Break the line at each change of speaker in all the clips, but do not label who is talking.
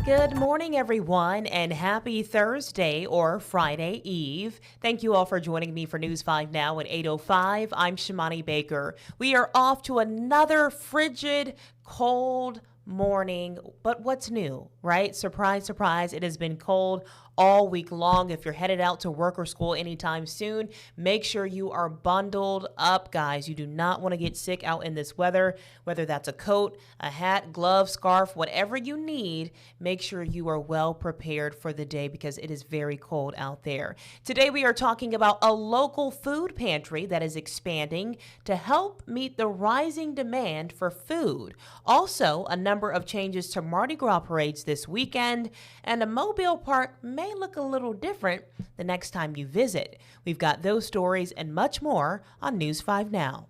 Good morning, everyone, and happy Thursday or Friday Eve. Thank you all for joining me for News 5 Now at 8:05. I'm Shimani Baker. We are off to another frigid, cold morning, but what's new, right? Surprise, surprise. It has been cold all week long. If you're headed out to work or school anytime soon, make sure you are bundled up, guys. You do not want to get sick out in this weather, whether that's a coat, a hat, glove, scarf, whatever you need. Make sure you are well prepared for the day because it is very cold out there. Today, we are talking about a local food pantry that is expanding to help meet the rising demand for food. Also, a number of changes to Mardi Gras parades this weekend, and a Mobile park may look a little different the next time you visit. We've got those stories and much more on News 5 Now.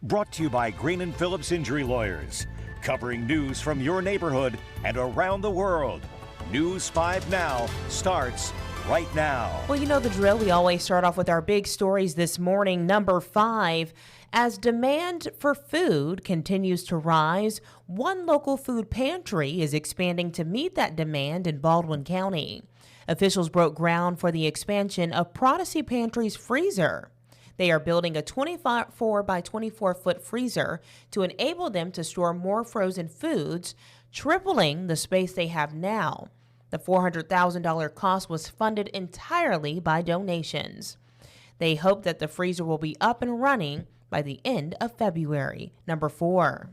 Brought to you by Green and Phillips Injury Lawyers, covering news from your neighborhood and around the world. News 5 Now starts right now.
Well, you know the drill. We always start off with our big stories this morning. Number 5, as demand for food continues to rise, one local food pantry is expanding to meet that demand in Baldwin County. Officials broke ground for the expansion of Prodigy Pantry's freezer. They are building a 24 by 24 foot freezer to enable them to store more frozen foods, tripling the space they have now. The $400,000 cost was funded entirely by donations. They hope that the freezer will be up and running by the end of February. Number 4.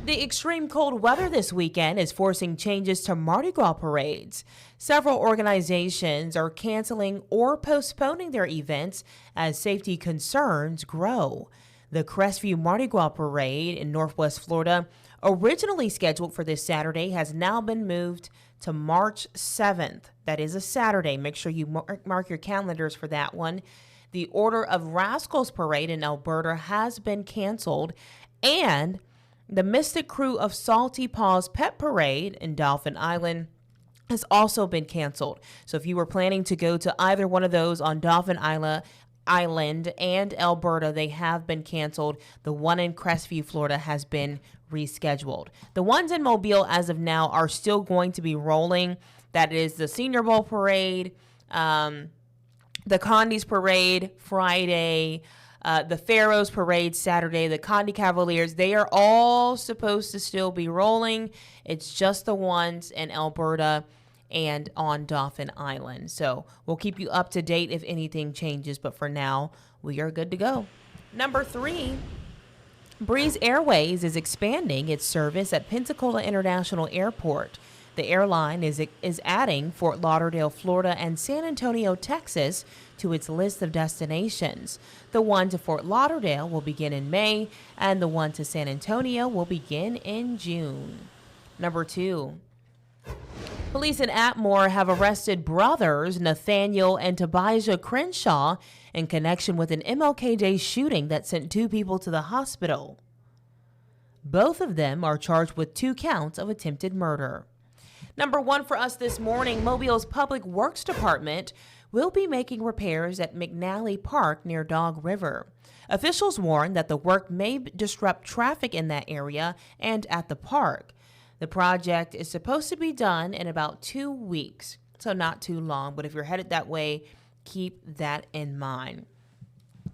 The extreme cold weather this weekend is forcing changes to Mardi Gras parades. Several organizations are canceling or postponing their events as safety concerns grow. The Crestview Mardi Gras Parade in Northwest Florida, originally scheduled for this Saturday, has now been moved to March 7th. That is a Saturday. Make sure you mark your calendars for that one. The Order of Rascals Parade in Alberta has been canceled, and the Mystic Crew of Salty Paws Pet Parade in Dauphin Island has also been canceled. So if you were planning to go to either one of those on Dauphin Island and Alberta, they have been canceled. The one in Crestview, Florida has been rescheduled. The ones in Mobile as of now are still going to be rolling. That is the Senior Bowl Parade, the Condi's Parade Friday, the Pharaohs Parade Saturday, the Condi Cavaliers. They are all supposed to still be rolling. It's just the ones in Alberta and on Dauphin Island. So we'll keep you up to date if anything changes, but for now, we are good to go. Number 3, Breeze Airways is expanding its service at Pensacola International Airport. The airline is adding Fort Lauderdale, Florida, and San Antonio, Texas to its list of destinations. The one to Fort Lauderdale will begin in May, and the one to San Antonio will begin in June. Number 2. Police in Atmore have arrested brothers Nathaniel and Tobias Crenshaw in connection with an MLK Day shooting that sent 2 people to the hospital. Both of them are charged with 2 counts of attempted murder. Number 1 for us this morning, Mobile's Public Works Department will be making repairs at McNally Park near Dog River. Officials warn that the work may disrupt traffic in that area and at the park. The project is supposed to be done in about 2 weeks, so not too long, but if you're headed that way, keep that in mind.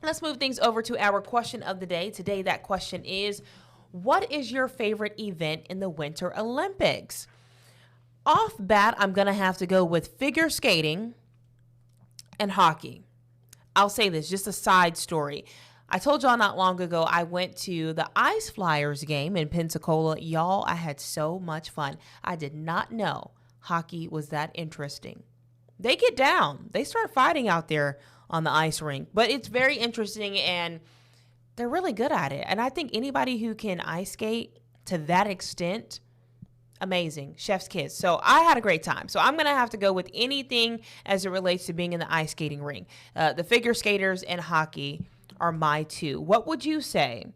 Let's move things over to our question of the day. Today, that question is, what is your favorite event in the Winter Olympics? Off bat, I'm going to have to go with figure skating and hockey. I'll say this, just a side story. I told y'all not long ago I went to the Ice Flyers game in Pensacola. Y'all, I had so much fun. I did not know hockey was that interesting. They get down. They start fighting out there on the ice rink. But it's very interesting, and they're really good at it. And I think anybody who can ice skate to that extent, amazing. Chef's kiss. So I had a great time. So I'm going to have to go with anything as it relates to being in the ice skating ring. The figure skaters and hockey are my 2. What would you say?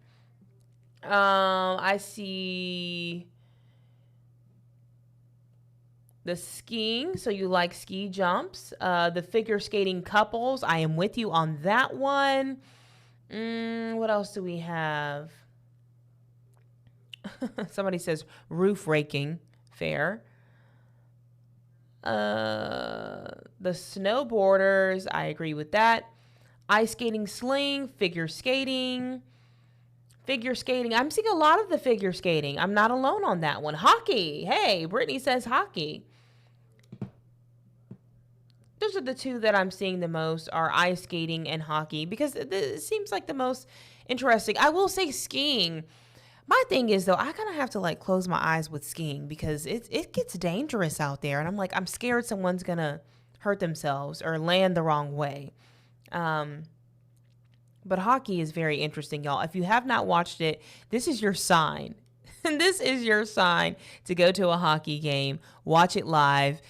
I see the skiing. So you like ski jumps. The figure skating couples. I am with you on that one. What else do we have? Somebody says roof raking. Fair. The snowboarders, I agree with that. Ice skating, sling, figure skating. Figure skating. I'm seeing a lot of the figure skating. I'm not alone on that one. Hockey. Hey, Brittany says hockey. Those are the two that I'm seeing the most, are ice skating and hockey, because it seems like the most interesting. I will say skiing. My thing is, though, I kind of have to like close my eyes with skiing because it gets dangerous out there. And I'm like, I'm scared someone's going to hurt themselves or land the wrong way. But hockey is very interesting, y'all. If you have not watched it, this is your sign. This is your sign to go to a hockey game, watch it live,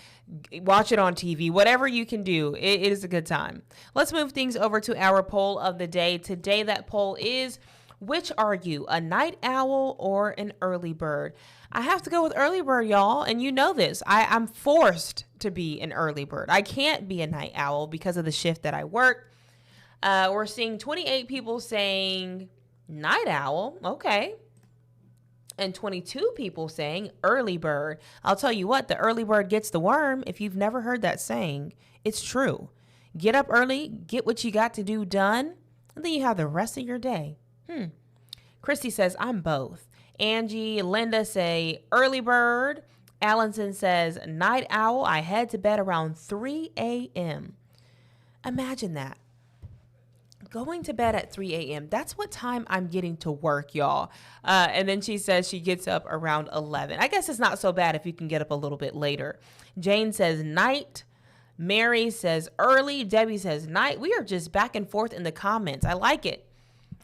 watch it on TV, whatever you can do. It is a good time. Let's move things over to our poll of the day. Today, that poll is, which are you, a night owl or an early bird? I have to go with early bird, y'all. And you know this. I'm forced to be an early bird. I can't be a night owl because of the shift that I work. We're seeing 28 people saying night owl. Okay. And 22 people saying early bird. I'll tell you what, the early bird gets the worm. If you've never heard that saying, it's true. Get up early, get what you got to do done, and then you have the rest of your day. Christy says, I'm both. Angie, Linda say early bird. Allenson says night owl. I head to bed around 3 a.m. Imagine that. Going to bed at 3 a.m. That's what time I'm getting to work, y'all. And then she says she gets up around 11. I guess it's not so bad if you can get up a little bit later. Jane says night. Mary says early. Debbie says night. We are just back and forth in the comments. I like it.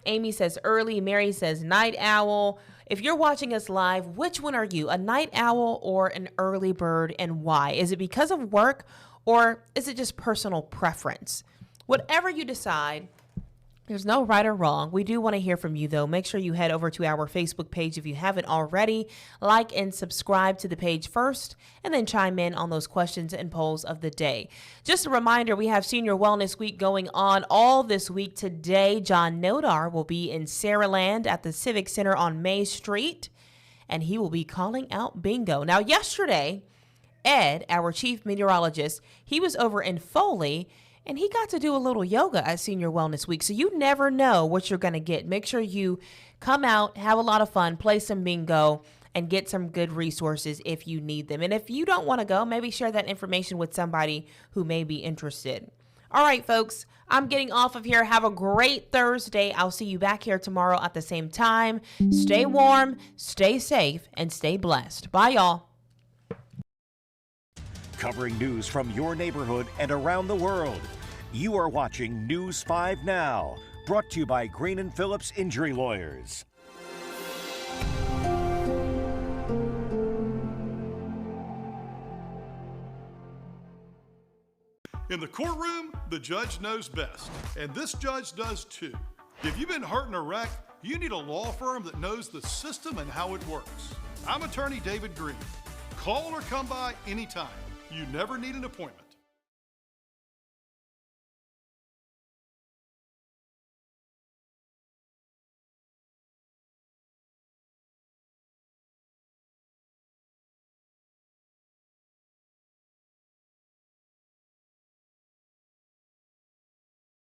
Amy says early. Mary says night owl. If you're watching us live, which one are you? A night owl or an early bird, and why? Is it because of work or is it just personal preference? Whatever you decide, there's no right or wrong. We do want to hear from you, though. Make sure you head over to our Facebook page if you haven't already. Like and subscribe to the page first, and then chime in on those questions and polls of the day. Just a reminder, we have Senior Wellness Week going on all this week. Today, John Nodar will be in Saraland at the Civic Center on May Street, and he will be calling out bingo. Now, yesterday, Ed, our chief meteorologist, he was over in Foley, and he got to do a little yoga at Senior Wellness Week. So you never know what you're going to get. Make sure you come out, have a lot of fun, play some bingo, and get some good resources if you need them. And if you don't want to go, maybe share that information with somebody who may be interested. All right, folks, I'm getting off of here. Have a great Thursday. I'll see you back here tomorrow at the same time. Stay warm, stay safe, and stay blessed. Bye, y'all.
Covering news from your neighborhood and around the world. You are watching News 5 Now, brought to you by Green & Phillips Injury Lawyers.
In the courtroom, the judge knows best, and this judge does too. If you've been hurt in a wreck, you need a law firm that knows the system and how it works. I'm attorney David Green. Call or come by anytime. You never need an appointment.